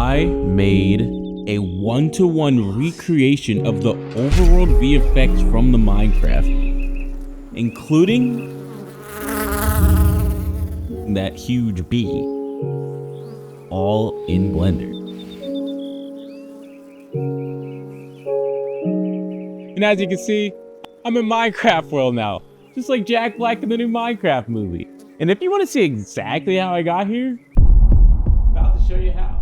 I made a one-to-one recreation of the overworld VFX from the Minecraft, including that huge bee, all in Blender. And as you can see, I'm in Minecraft world now, just like Jack Black in the new Minecraft movie. And if you want to see exactly how I got here, I'm about to show you how.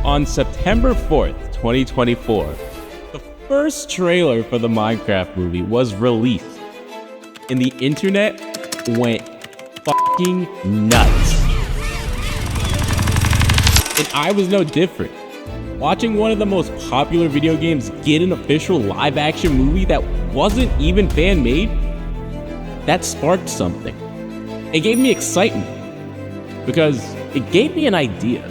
On September 4th, 2024, the first trailer for the Minecraft movie was released, and the internet went fucking nuts. And I was no different. Watching one of the most popular video games get an official live-action movie that wasn't even fan-made, that sparked something. It gave me excitement, because it gave me an idea.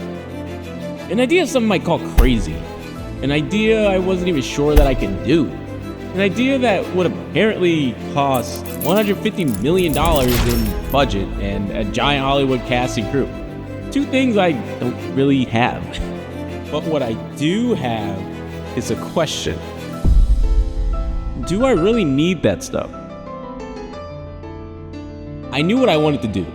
An idea some might call crazy. An idea I wasn't even sure that I could do. An idea that would apparently cost $150 million in budget and a giant Hollywood cast and crew. Two things I don't really have. But what I do have is a question. Do I really need that stuff? I knew what I wanted to do.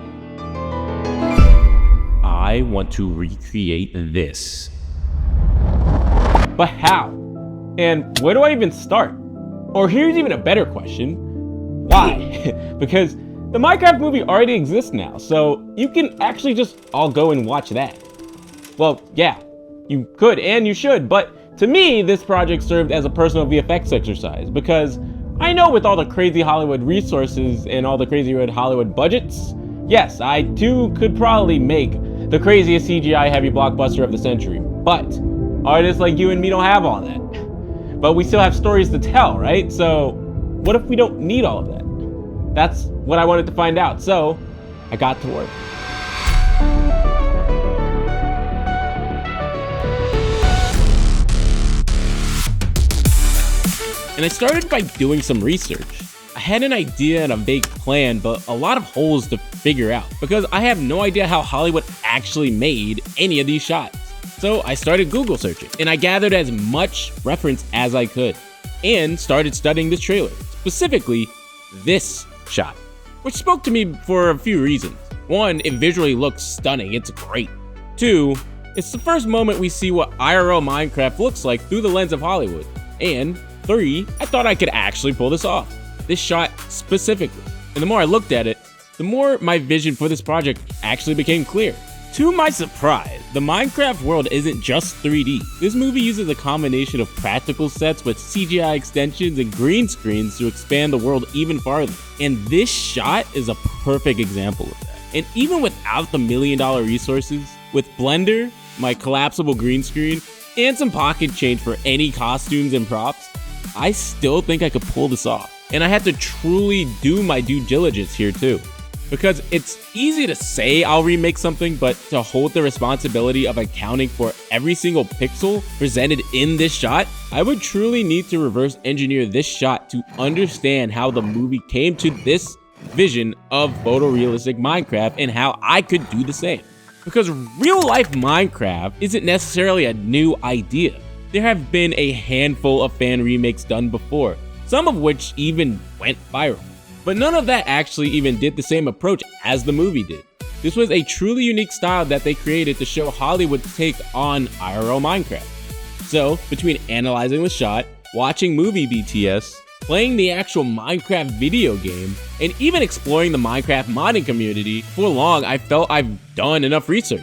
I want to recreate this. But how? And where do I even start? Or here's even a better question. Why? Because the Minecraft movie already exists now, so you can actually just all go and watch that. Well, yeah, you could and you should, but to me, this project served as a personal VFX exercise because I know with all the crazy Hollywood resources and all the crazy red Hollywood budgets, yes, I too could probably make the craziest CGI heavy blockbuster of the century, but artists like you and me don't have all that. But we still have stories to tell, right? So what if we don't need all of that? That's what I wanted to find out, so I got to work. And I started by doing some research. I had an idea and a vague plan, but a lot of holes to figure out because I have no idea how Hollywood actually made any of these shots. So I started Google searching and I gathered as much reference as I could and started studying this trailer, specifically this shot, which spoke to me for a few reasons. One, it visually looks stunning, it's great. Two, it's the first moment we see what IRL Minecraft looks like through the lens of Hollywood. And three, I thought I could actually pull this off. This shot specifically. And the more I looked at it, the more my vision for this project actually became clear. To my surprise, the Minecraft world isn't just 3D. This movie uses a combination of practical sets with CGI extensions and green screens to expand the world even farther. And this shot is a perfect example of that. And even without the $1 million resources, with Blender, my collapsible green screen, and some pocket change for any costumes and props, I still think I could pull this off. And I had to truly do my due diligence here too. Because it's easy to say I'll remake something, but to hold the responsibility of accounting for every single pixel presented in this shot, I would truly need to reverse engineer this shot to understand how the movie came to this vision of photorealistic Minecraft and how I could do the same. Because real life Minecraft isn't necessarily a new idea. There have been a handful of fan remakes done before, some of which even went viral. But none of that actually even did the same approach as the movie did. This was a truly unique style that they created to show Hollywood's take on IRL Minecraft. So, between analyzing the shot, watching movie BTS, playing the actual Minecraft video game, and even exploring the Minecraft modding community, for long I felt I've done enough research.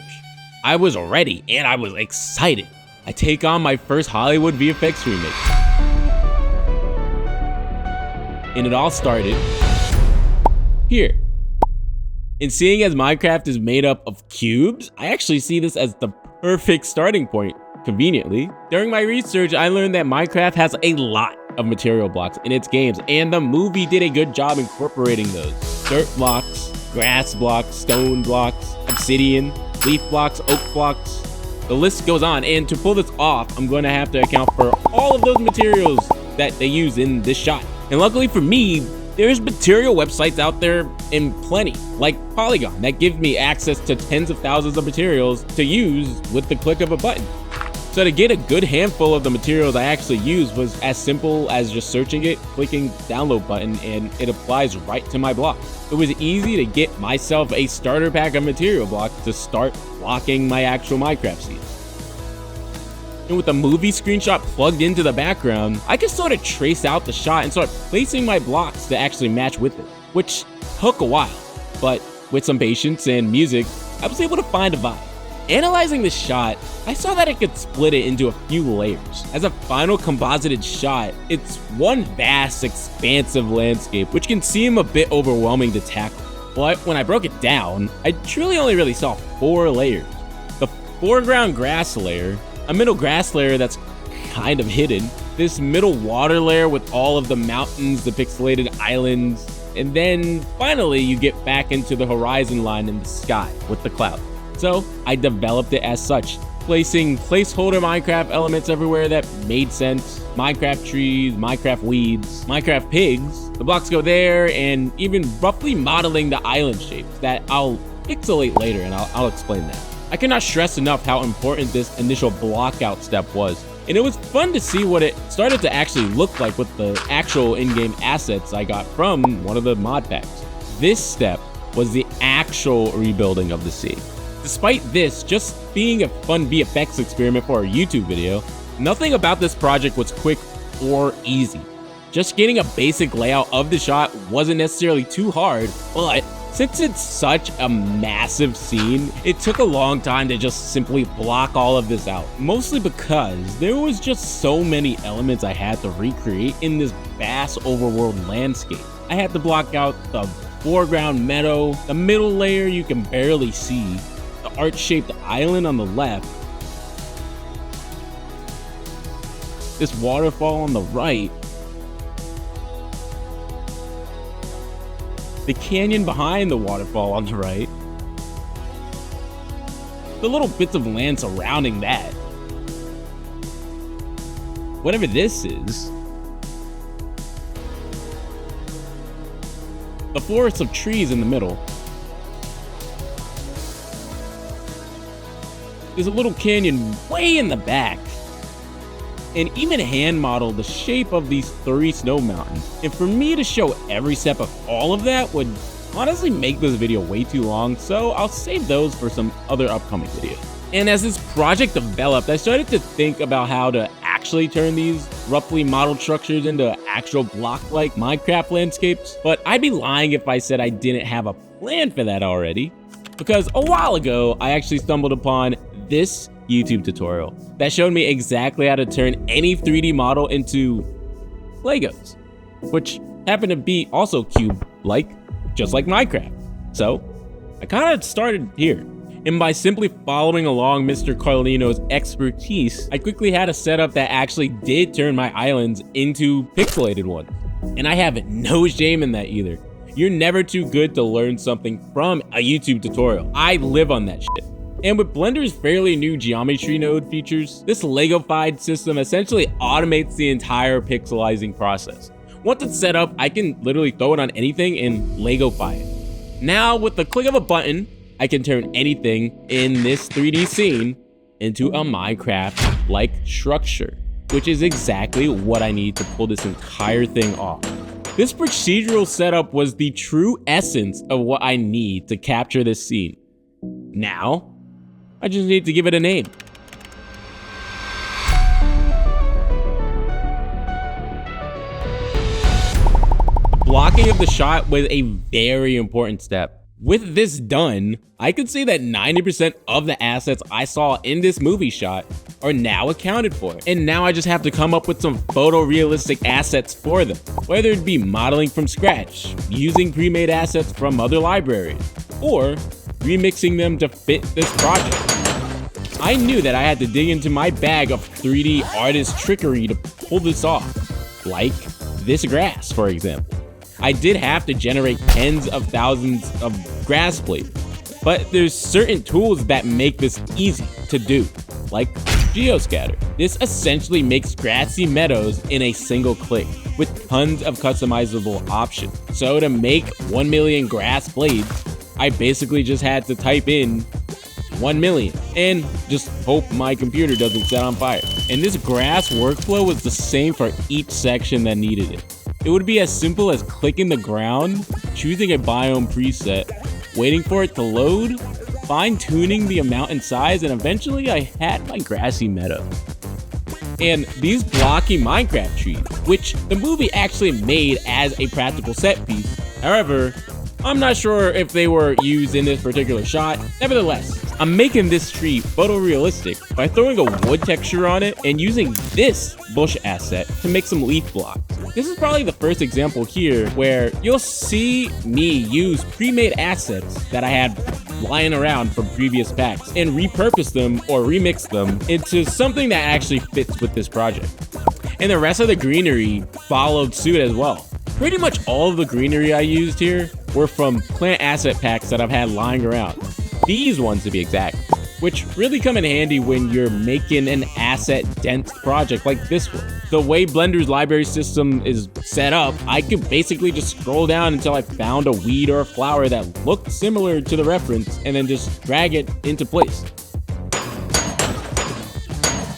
I was ready and I was excited. I take on my first Hollywood VFX remake. And it all started here. And seeing as Minecraft is made up of cubes, I actually see this as the perfect starting point, conveniently. During my research, I learned that Minecraft has a lot of material blocks in its games, and the movie did a good job incorporating those. Dirt blocks, grass blocks, stone blocks, obsidian, leaf blocks, oak blocks. The list goes on, and to pull this off, I'm going to have to account for all of those materials that they use in this shot. And luckily for me, There's material websites out there in plenty, like Polygon, that give me access to tens of thousands of materials to use with the click of a button. So to get a good handful of the materials I actually use was as simple as just searching it, clicking download button, and it applies right to my block. It was easy to get myself a starter pack of material blocks to start blocking my actual Minecraft scene. And with the movie screenshot plugged into the background, I could sort of trace out the shot and start placing my blocks to actually match with it, which took a while, but with some patience and music, I was able to find a vibe. Analyzing the shot, I saw that I could split it into a few layers. As a final composited shot, it's one vast, expansive landscape, which can seem a bit overwhelming to tackle. But when I broke it down, I truly only really saw 4 layers. The foreground grass layer, a middle grass layer that's kind of hidden, this middle water layer with all of the mountains, the pixelated islands, and then finally you get back into the horizon line in the sky with the cloud. So I developed it as such, placing placeholder Minecraft elements everywhere that made sense. Minecraft trees, Minecraft weeds, Minecraft pigs. The blocks go there, and even roughly modeling the island shapes that I'll pixelate later, and I'll explain that. I cannot stress enough how important this initial block out step was. And it was fun to see what it started to actually look like with the actual in-game assets I got from one of the mod packs. This step was the actual rebuilding of the scene. Despite this just being a fun VFX experiment for a YouTube video, nothing about this project was quick or easy. Just getting a basic layout of the shot wasn't necessarily too hard, but since it's such a massive scene, it took a long time to just simply block all of this out. Mostly because there was just so many elements I had to recreate in this vast overworld landscape. I had to block out the foreground meadow, the middle layer you can barely see, the arch-shaped island on the left, this waterfall on the right, the canyon behind the waterfall on the right, the little bits of land surrounding that, whatever this is, the forest of trees in the middle, there's a little canyon way in the back, and even hand model the shape of these 3 snow mountains. And for me to show every step of all of that would honestly make this video way too long, so I'll save those for some other upcoming videos. And as this project developed, I started to think about how to actually turn these roughly modeled structures into actual block-like Minecraft landscapes, but I'd be lying if I said I didn't have a plan for that already, because a while ago, I actually stumbled upon this YouTube tutorial that showed me exactly how to turn any 3D model into Legos, which happened to be also cube-like, just like Minecraft. So I kind of started here, and by simply following along Mr. Carlino's expertise, I quickly had a setup that actually did turn my islands into pixelated ones. And I have no shame in that either. You're never too good to learn something from a YouTube tutorial. I live on that shit. And with Blender's fairly new geometry node features, this Lego-fied system essentially automates the entire pixelizing process. Once it's set up, I can literally throw it on anything and Lego-fy it. Now, with the click of a button, I can turn anything in this 3D scene into a Minecraft-like structure, which is exactly what I need to pull this entire thing off. This procedural setup was the true essence of what I need to capture this scene. Now, I just need to give it a name. The blocking of the shot was a very important step. With this done, I could say that 90% of the assets I saw in this movie shot are now accounted for. And now I just have to come up with some photorealistic assets for them, whether it be modeling from scratch, using pre-made assets from other libraries, or remixing them to fit this project. I knew that I had to dig into my bag of 3D artist trickery to pull this off, like this grass, for example. I did have to generate tens of thousands of grass plates, but there's certain tools that make this easy to do, like Geoscatter. This essentially makes grassy meadows in a single click. with tons of customizable options. So to make 1 million grass blades, I basically just had to type in 1 million and just hope my computer doesn't set on fire. And this grass workflow was the same for each section that needed it. It would be as simple as clicking the ground, choosing a biome preset, waiting for it to load, fine-tuning the amount and size, and eventually I had my grassy meadow. And these blocky Minecraft trees, which the movie actually made as a practical set piece. However, I'm not sure if they were used in this particular shot. Nevertheless, I'm making this tree photorealistic by throwing a wood texture on it and using this bush asset to make some leaf blocks. This is probably the first example here where you'll see me use pre-made assets that I had lying around from previous packs and repurpose them or remix them into something that actually fits with this project. And the rest of the greenery followed suit as well. Pretty much all of the greenery I used here were from plant asset packs that I've had lying around. These ones to be exact, which really come in handy when you're making an asset dense project like this one. The way Blender's library system is set up, I could basically just scroll down until I found a weed or a flower that looked similar to the reference and then just drag it into place.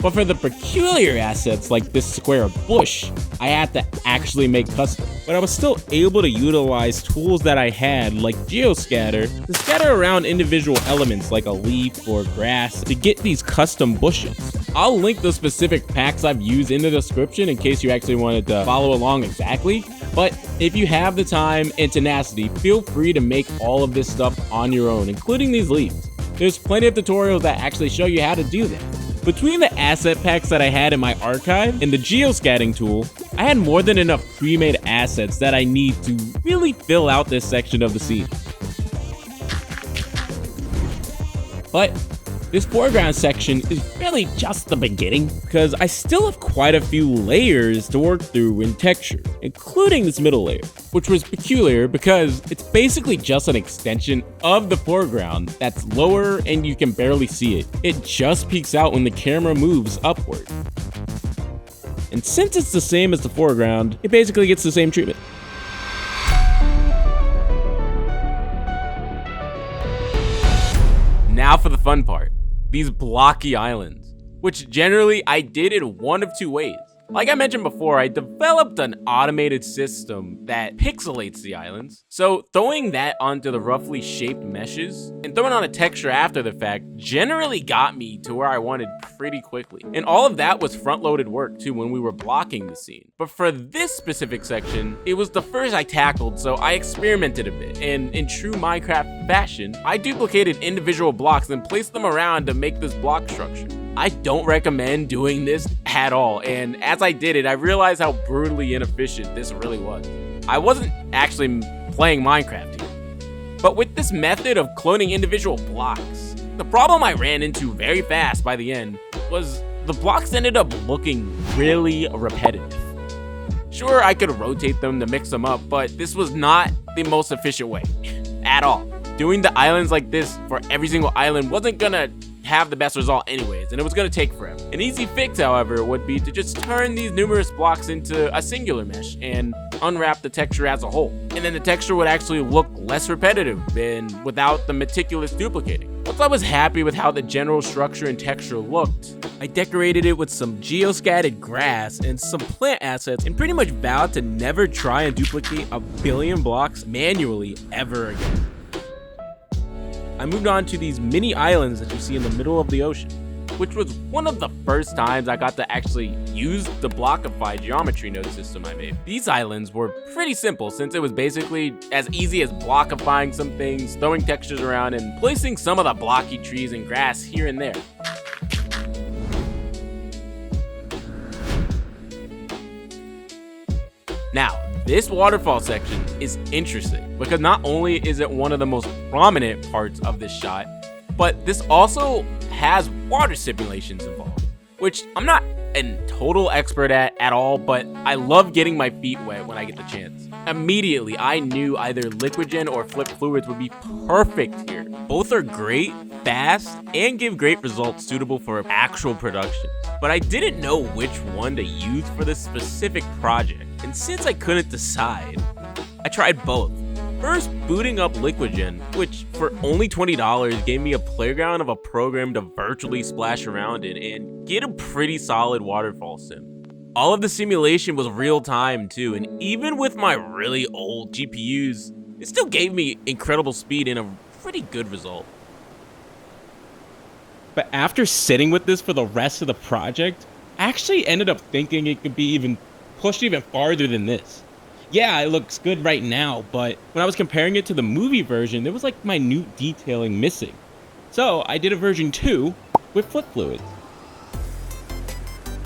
But for the peculiar assets like this square bush, I had to actually make custom. But I was still able to utilize tools that I had like geoscatter to scatter around individual elements like a leaf or grass to get these custom bushes. I'll link the specific packs I've used in the description in case you actually wanted to follow along exactly. But if you have the time and tenacity, feel free to make all of this stuff on your own, including these leaves. There's plenty of tutorials that actually show you how to do that. Between the asset packs that I had in my archive and the geoscatting tool, I had more than enough pre-made assets that I need to really fill out this section of the scene. But this foreground section is really just the beginning, because I still have quite a few layers to work through in texture, including this middle layer, which was peculiar because it's basically just an extension of the foreground that's lower and you can barely see it. It just peeks out when the camera moves upward. And since it's the same as the foreground, it basically gets the same treatment. Now for the fun part. These blocky islands, which generally I did in one of two ways. Like I mentioned before, I developed an automated system that pixelates the islands. So throwing that onto the roughly shaped meshes and throwing on a texture after the fact generally got me to where I wanted pretty quickly. And all of that was front-loaded work too when we were blocking the scene. But for this specific section, it was the first I tackled, so I experimented a bit. And in true Minecraft fashion, I duplicated individual blocks and placed them around to make this block structure. I don't recommend doing this at all, and as I did it, I realized how brutally inefficient this really was. I wasn't actually playing Minecraft here. But with this method of cloning individual blocks, the problem I ran into very fast by the end was the blocks ended up looking really repetitive. Sure, I could rotate them to mix them up, but this was not the most efficient way at all. Doing the islands like this for every single island wasn't gonna have the best result anyways, and it was going to take forever. An easy fix, however, would be to just turn these numerous blocks into a singular mesh and unwrap the texture as a whole. And then the texture would actually look less repetitive and without the meticulous duplicating. Once I was happy with how the general structure and texture looked, I decorated it with some geoscatted grass and some plant assets and pretty much vowed to never try and duplicate a billion blocks manually ever again. I moved on to these mini islands that you see in the middle of the ocean, which was one of the first times I got to actually use the blockify geometry node system I made. These islands were pretty simple since it was basically as easy as blockifying some things, throwing textures around, and placing some of the blocky trees and grass here and there. Now, this waterfall section is interesting because not only is it one of the most prominent parts of this shot, but this also has water simulations involved, which I'm not a total expert at all, but I love getting my feet wet when I get the chance. Immediately, I knew either Liquigen or Flip Fluids would be perfect here. Both are great, fast, and give great results suitable for actual production. But I didn't know which one to use for this specific project. and since I couldn't decide, I tried both. First, booting up Liquigen, which for only $20 gave me a playground of a program to virtually splash around in and get a pretty solid waterfall sim. All of the simulation was real time too, and even with my really old GPUs, it still gave me incredible speed and a pretty good result. But after sitting with this for the rest of the project, I actually ended up thinking it could be even pushed even farther than this. Yeah, it looks good right now, but when I was comparing it to the movie version, there was like minute detailing missing. So I did a version 2 with flip fluids.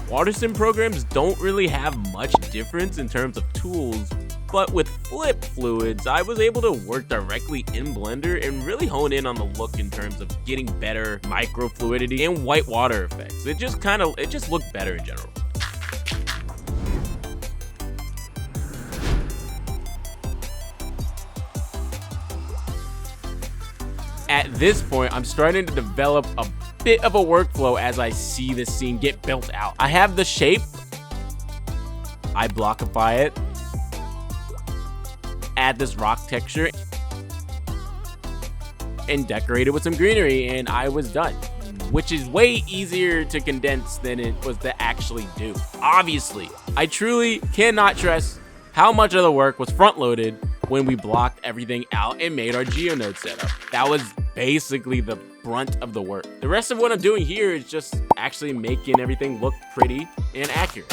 Water sim programs don't really have much difference in terms of tools, but with flip fluids, I was able to work directly in Blender and really hone in on the look in terms of getting better microfluidity and white water effects. It just looked better in general. At this point, I'm starting to develop a bit of a workflow as I see this scene get built out. I have the shape, I blockify it, add this rock texture, and decorate it with some greenery, and I was done. Which is way easier to condense than it was to actually do. Obviously, I truly cannot stress how much of the work was front-loaded when we blocked everything out and made our GeoNode setup. That was basically the brunt of the work. The rest of what I'm doing here is just actually making everything look pretty and accurate.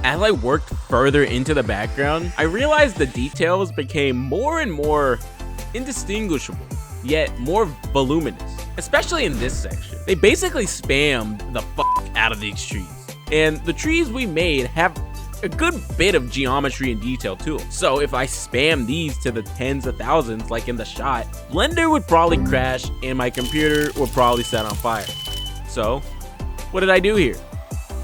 As I worked further into the background, I realized the details became more and more indistinguishable, yet more voluminous, especially in this section. They basically spammed the fuck out of these trees. And the trees we made have a good bit of geometry and detail to them. So if I spam these to the tens of thousands like in the shot, Blender would probably crash and my computer would probably set on fire. So what did I do here?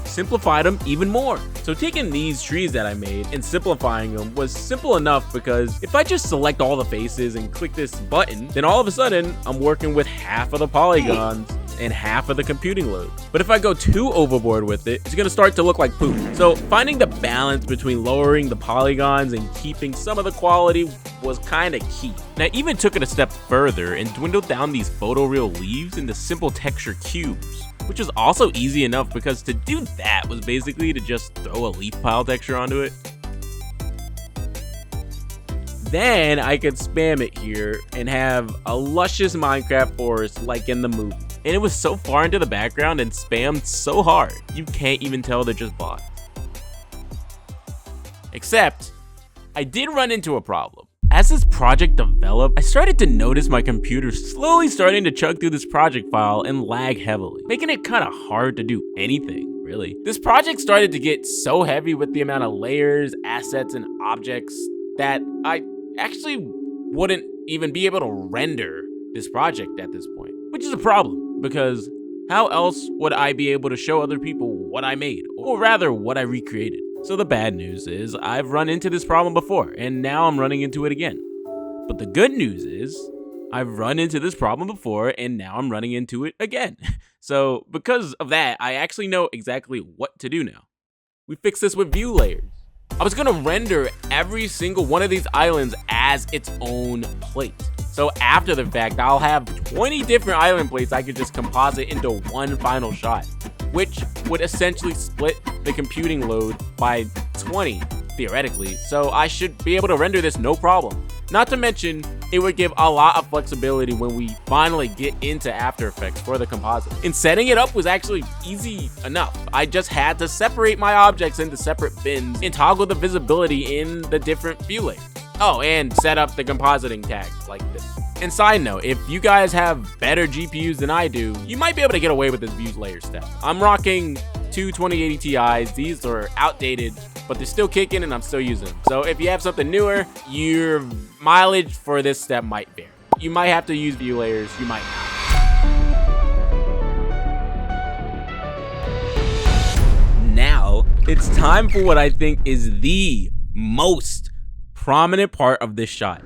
Simplified them even more. So taking these trees that I made and simplifying them was simple enough because if I just select all the faces and click this button, then all of a sudden I'm working with half of the polygons and half of the computing load. But if I go too overboard with it, it's gonna start to look like poop. So finding the balance between lowering the polygons and keeping some of the quality was kind of key. And I even took it a step further and dwindled down these photoreal leaves into simple texture cubes, which is also easy enough because to do that was basically to just throw a leaf pile texture onto it. Then I could spam it here and have a luscious Minecraft forest like in the movie. And it was so far into the background and spammed so hard, you can't even tell they're just bots. Except, I did run into a problem. As this project developed, I started to notice my computer slowly starting to chug through this project file and lag heavily, making it kind of hard to do anything, really. This project started to get so heavy with the amount of layers, assets, and objects that I actually wouldn't even be able to render this project at this point, which is a problem because how else would I be able to show other people what I made, or rather what I recreated? So the bad news is I've run into this problem before and now I'm running into it again. But the good news is I've run into this problem before and now I'm running into it again. So because of that, I actually know exactly what to do now. We fixed this with view layers. I was gonna render every single one of these islands as its own plate. So after the fact, I'll have 20 different island plates I could just composite into one final shot, which would essentially split the computing load by 20, theoretically. So I should be able to render this no problem. Not to mention, it would give a lot of flexibility when we finally get into After Effects for the composite. And setting it up was actually easy enough. I just had to separate my objects into separate bins and toggle the visibility in the different view layers. Oh, and set up the compositing tags like this. And side note, if you guys have better GPUs than I do, you might be able to get away with this views layer step. I'm rocking two 2080 Ti's. These are outdated, but they're still kicking and I'm still using them. So if you have something newer, your mileage for this step might vary. You might have to use view layers, you might not. Now, it's time for what I think is the most prominent part of this shot.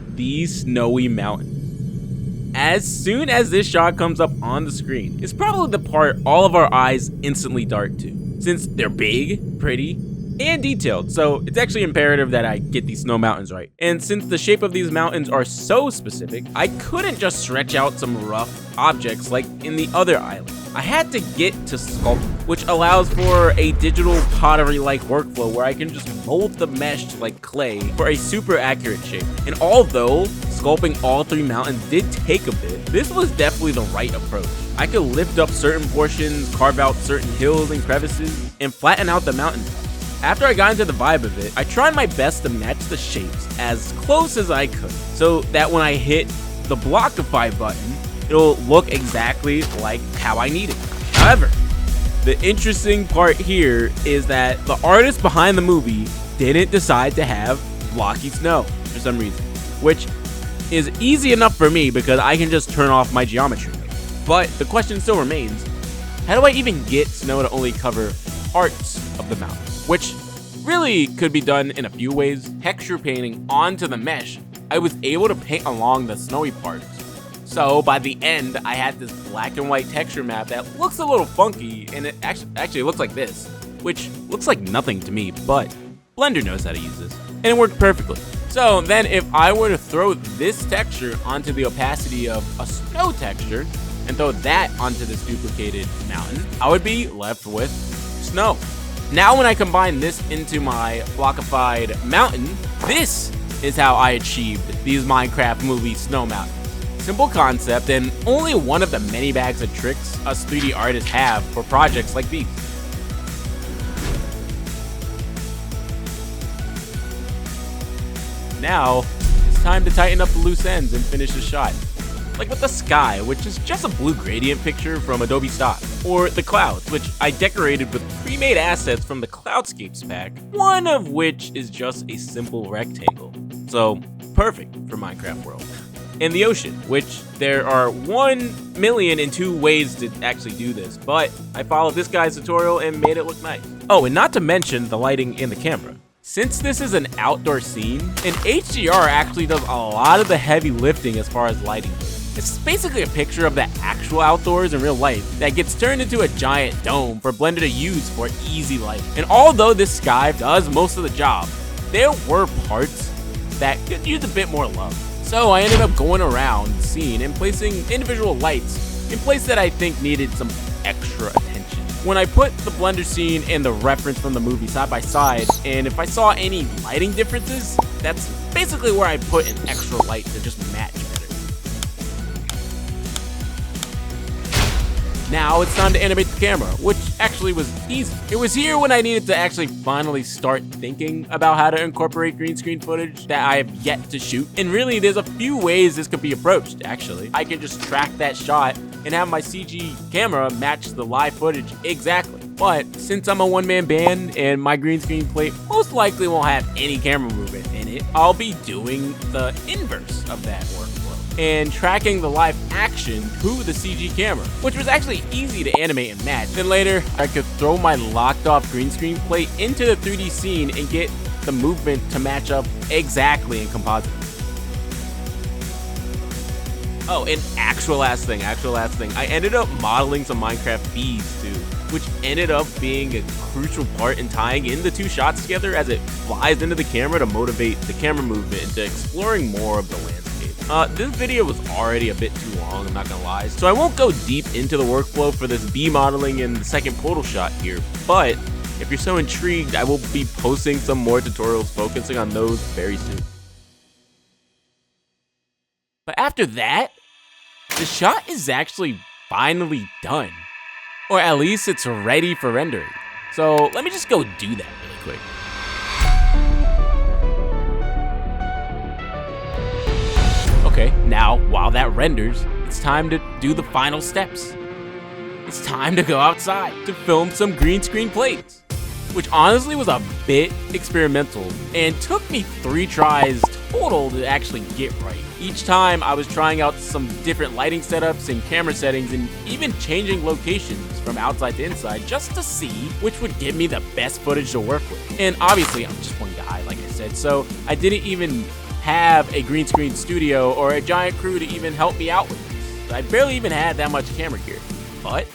These snowy mountains. As soon as this shot comes up on the screen, it's probably the part all of our eyes instantly dart to, since they're big, pretty, and detailed, so it's actually imperative that I get these snow mountains right. And since the shape of these mountains are so specific, I couldn't just stretch out some rough objects like in the other island. I had to get to sculpting, which allows for a digital pottery-like workflow where I can just mold the mesh like clay for a super accurate shape. And although sculpting all 3 mountains did take a bit, this was definitely the right approach. I could lift up certain portions, carve out certain hills and crevices, and flatten out the mountain. After I got into the vibe of it, I tried my best to match the shapes as close as I could, so that when I hit the Blockify button, it'll look exactly like how I need it. However, the interesting part here is that the artist behind the movie didn't decide to have blocky snow for some reason, which is easy enough for me because I can just turn off my geometry. But the question still remains, how do I even get snow to only cover parts of the mountain? Which really could be done in a few ways. Texture painting onto the mesh, I was able to paint along the snowy parts. So by the end, I had this black and white texture map that looks a little funky, and it actually looks like this, which looks like nothing to me, but Blender knows how to use this, and it worked perfectly. So then if I were to throw this texture onto the opacity of a snow texture, and throw that onto this duplicated mountain, I would be left with snow. Now when I combine this into my blockified mountain, this is how I achieved these Minecraft movie snow mountains. Simple concept, and only one of the many bags of tricks us 3D artists have for projects like these. Now, it's time to tighten up the loose ends and finish the shot. Like with the sky, which is just a blue gradient picture from Adobe Stock, or the clouds, which I decorated with pre-made assets from the Cloudscapes pack, one of which is just a simple rectangle. So, perfect for Minecraft World. And the ocean, which there are 1,000,002 ways to actually do this, but I followed this guy's tutorial and made it look nice. Oh, and not to mention the lighting in the camera. Since this is an outdoor scene, an HDR actually does a lot of the heavy lifting as far as lighting goes. It's basically a picture of the actual outdoors in real life that gets turned into a giant dome for Blender to use for easy light. And although this sky does most of the job, there were parts that could use a bit more love. So I ended up going around the scene and placing individual lights in places that I think needed some extra attention. When I put the Blender scene and the reference from the movie side by side, and if I saw any lighting differences, that's basically where I put an extra light to just match better. Now it's time to animate the camera, which actually was easy. It was here when I needed to actually finally start thinking about how to incorporate green screen footage that I have yet to shoot. And really, there's a few ways this could be approached, actually. I can just track that shot and have my CG camera match the live footage exactly. But since I'm a one-man band and my green screen plate most likely won't have any camera movement in it, I'll be doing the inverse of that workflow and tracking the live action to the CG camera, which was actually easy to animate and match. Then later, I could throw my locked off green screen plate into the 3D scene and get the movement to match up exactly in Compositing. Oh, and actual last thing, I ended up modeling some Minecraft bees too, which ended up being a crucial part in tying in the 2 shots together as it flies into the camera to motivate the camera movement into exploring more of the landscape. This video was already a bit too long, I'm not gonna lie, so I won't go deep into the workflow for this bee modeling and the second portal shot here, but if you're so intrigued, I will be posting some more tutorials focusing on those very soon. But after that, the shot is actually finally done. Or at least it's ready for rendering. So let me just go do that really quick. Okay, now while that renders, it's time to do the final steps. It's time to go outside to film some green screen plates, which honestly was a bit experimental and took me 3 tries total to actually get right. Each time I was trying out some different lighting setups and camera settings and even changing locations from outside to inside just to see which would give me the best footage to work with. And obviously I'm just one guy, like I said, so I didn't even have a green screen studio or a giant crew to even help me out with this. I barely even had that much camera gear. But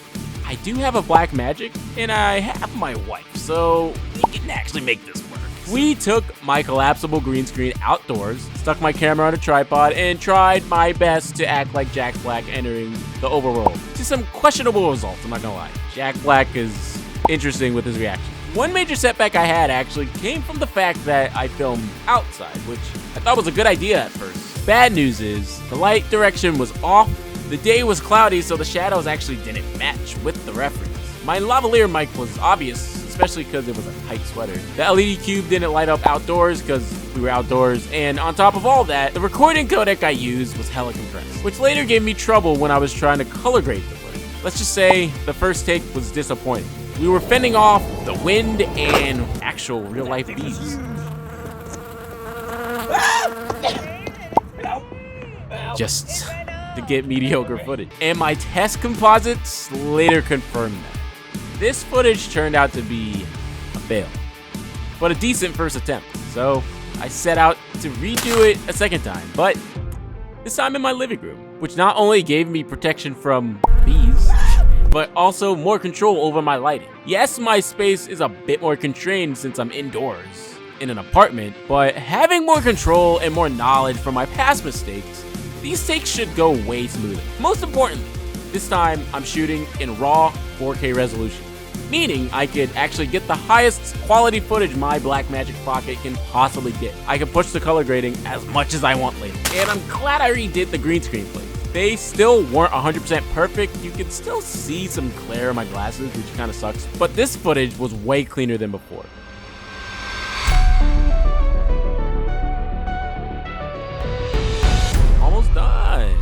I do have a black magic and I have my wife, so we can actually make this work. We took my collapsible green screen outdoors, stuck my camera on a tripod, and tried my best to act like Jack Black entering the overworld. To some questionable results, I'm not gonna lie. Jack Black is interesting with his reaction. One major setback I had actually came from the fact that I filmed outside, which I thought was a good idea at first. Bad news is, the light direction was off, the day was cloudy, so the shadows actually didn't match with the reference. My lavalier mic was obvious, especially because it was a tight sweater. The LED cube didn't light up outdoors because we were outdoors, and on top of all that, the recording codec I used was hella compressed, which later gave me trouble when I was trying to color grade the footage. Let's just say the first take was disappointing. We were fending off the wind and actual real-life bees. Just to get mediocre footage. And my test composites later confirmed that. This footage turned out to be a fail, but a decent first attempt. So I set out to redo it a second time, but this time in my living room, which not only gave me protection from bees, but also more control over my lighting. Yes, my space is a bit more constrained since I'm indoors in an apartment, but having more control and more knowledge from my past mistakes, these takes should go way smoother. Most importantly, this time I'm shooting in raw 4K resolution, meaning I could actually get the highest quality footage my Blackmagic Pocket can possibly get. I can push the color grading as much as I want later. And I'm glad I redid the green screen plays. They still weren't 100% perfect. You can still see some glare in my glasses, which kind of sucks. But this footage was way cleaner than before. Almost done.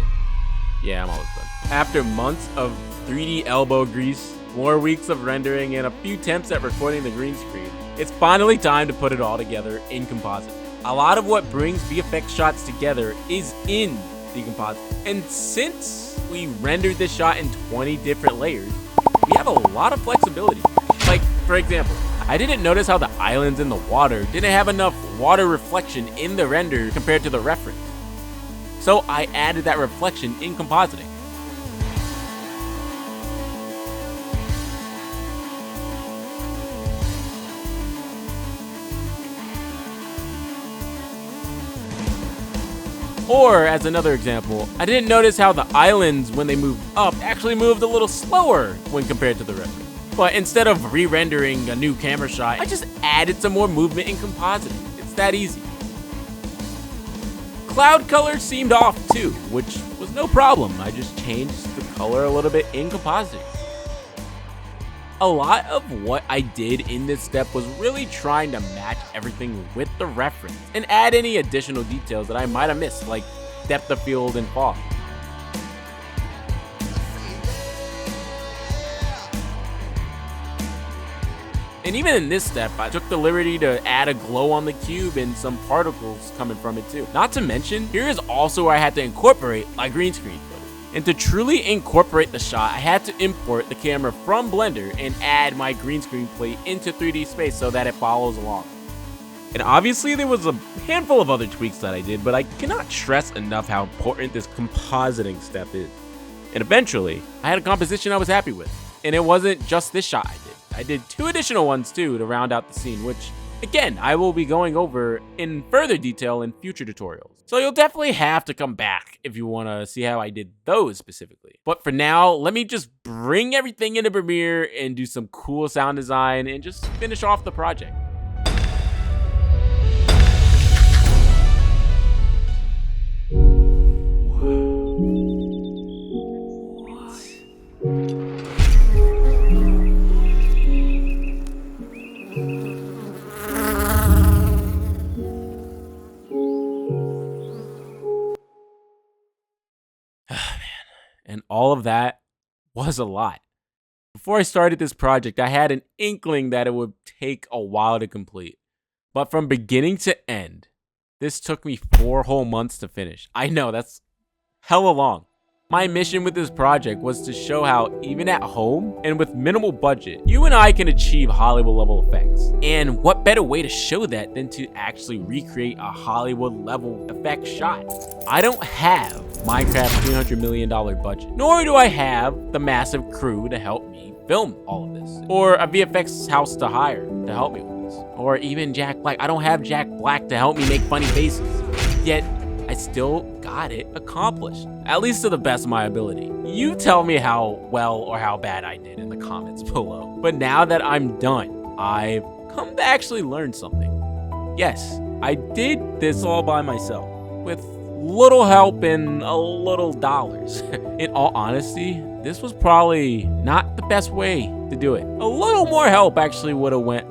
Yeah, I'm almost done. After months of 3D elbow grease, more weeks of rendering, and a few attempts at recording the green screen, it's finally time to put it all together in Compositing. A lot of what brings VFX shots together is in the Compositing. And since we rendered this shot in 20 different layers, we have a lot of flexibility. Like, for example, I didn't notice how the islands in the water didn't have enough water reflection in the render compared to the reference. So I added that reflection in Compositing. Or, as another example, I didn't notice how the islands, when they moved up, actually moved a little slower when compared to the reference. But instead of re-rendering a new camera shot, I just added some more movement in Compositing. It's that easy. Cloud color seemed off too, which was no problem. I just changed the color a little bit in Compositing. A lot of what I did in this step was really trying to match everything with the reference and add any additional details that I might have missed, like depth of field and fog. And even in this step, I took the liberty to add a glow on the cube and some particles coming from it too. Not to mention, here is also where I had to incorporate my green screen footage. And to truly incorporate the shot, I had to import the camera from Blender and add my green screen plate into 3D space so that it follows along. And obviously there was a handful of other tweaks that I did, but I cannot stress enough how important this compositing step is. And eventually, I had a composition I was happy with. And it wasn't just this shot I did. I did 2 additional ones too to round out the scene, which again, I will be going over in further detail in future tutorials. So you'll definitely have to come back if you want to see how I did those specifically. But for now, let me just bring everything into Premiere and do some cool sound design and just finish off the project. And all of that was a lot. Before I started this project, I had an inkling that it would take a while to complete. But from beginning to end, this took me 4 whole months to finish. I know, that's hella long. My mission with this project was to show how, even at home and with minimal budget, you and I can achieve Hollywood level effects. And what better way to show that than to actually recreate a Hollywood level effect shot? I don't have Minecraft's $300 million budget, nor do I have the massive crew to help me film all of this, or a VFX house to hire to help me with this, or even Jack Black. I don't have Jack Black to help me make funny faces, yet I still got it accomplished, at least to the best of my ability. You tell me how well or how bad I did in the comments below. But now that I'm done, I've come to actually learn something. Yes, I did this all by myself, with little help and a little dollars. In all honesty, this was probably not the best way to do it. A little more help actually would have went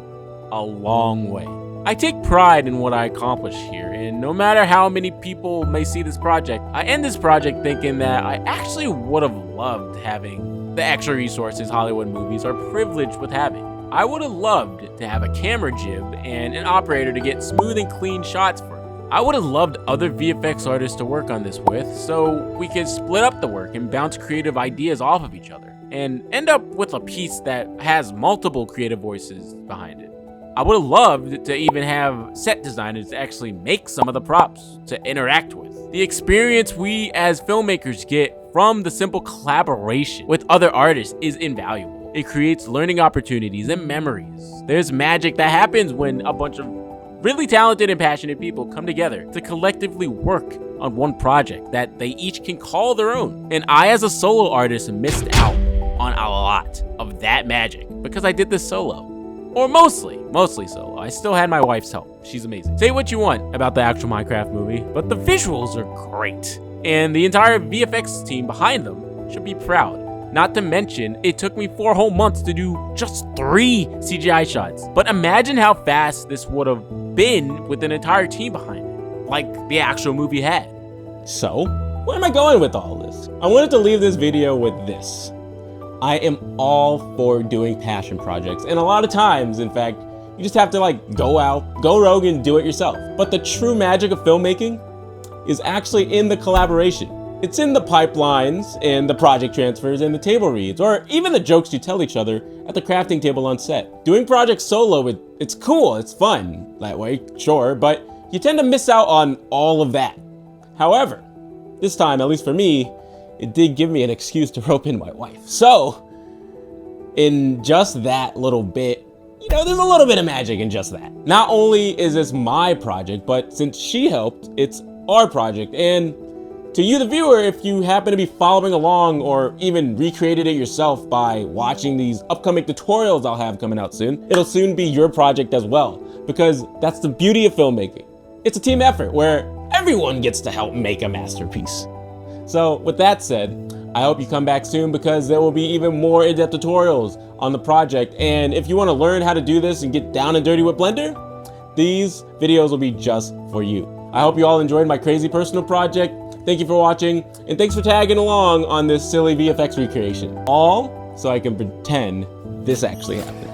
a long way. I take pride in what I accomplish here, and no matter how many people may see this project, I end this project thinking that I actually would have loved having the extra resources Hollywood movies are privileged with having. I would have loved to have a camera jib and an operator to get smooth and clean shots for me. I would have loved other VFX artists to work on this with, so we could split up the work and bounce creative ideas off of each other, and end up with a piece that has multiple creative voices behind it. I would have loved to even have set designers to actually make some of the props to interact with. The experience we as filmmakers get from the simple collaboration with other artists is invaluable. It creates learning opportunities and memories. There's magic that happens when a bunch of really talented and passionate people come together to collectively work on one project that they each can call their own. And I, as a solo artist, missed out on a lot of that magic because I did this solo. Or mostly solo. I still had my wife's help. She's amazing. Say what you want about the actual Minecraft movie, but the visuals are great. And the entire VFX team behind them should be proud. Not to mention, it took me 4 whole months to do just 3 CGI shots. But imagine how fast this would have been with an entire team behind it, like the actual movie had. So, where am I going with all this? I wanted to leave this video with this. I am all for doing passion projects, and a lot of times, in fact, you just have to go rogue and do it yourself. But the true magic of filmmaking is actually in the collaboration. It's in the pipelines and the project transfers and the table reads, or even the jokes you tell each other at the crafting table on set. Doing projects solo, it's cool, it's fun that way, sure, but you tend to miss out on all of that. However, this time, at least for me, it did give me an excuse to rope in my wife. So, in just that little bit, there's a little bit of magic in just that. Not only is this my project, but since she helped, it's our project. And to you, the viewer, if you happen to be following along or even recreated it yourself by watching these upcoming tutorials I'll have coming out soon, it'll soon be your project as well, because that's the beauty of filmmaking. It's a team effort where everyone gets to help make a masterpiece. So with that said, I hope you come back soon because there will be even more in-depth tutorials on the project. And if you want to learn how to do this and get down and dirty with Blender, these videos will be just for you. I hope you all enjoyed my crazy personal project. Thank you for watching, and thanks for tagging along on this silly VFX recreation. All so I can pretend this actually happened.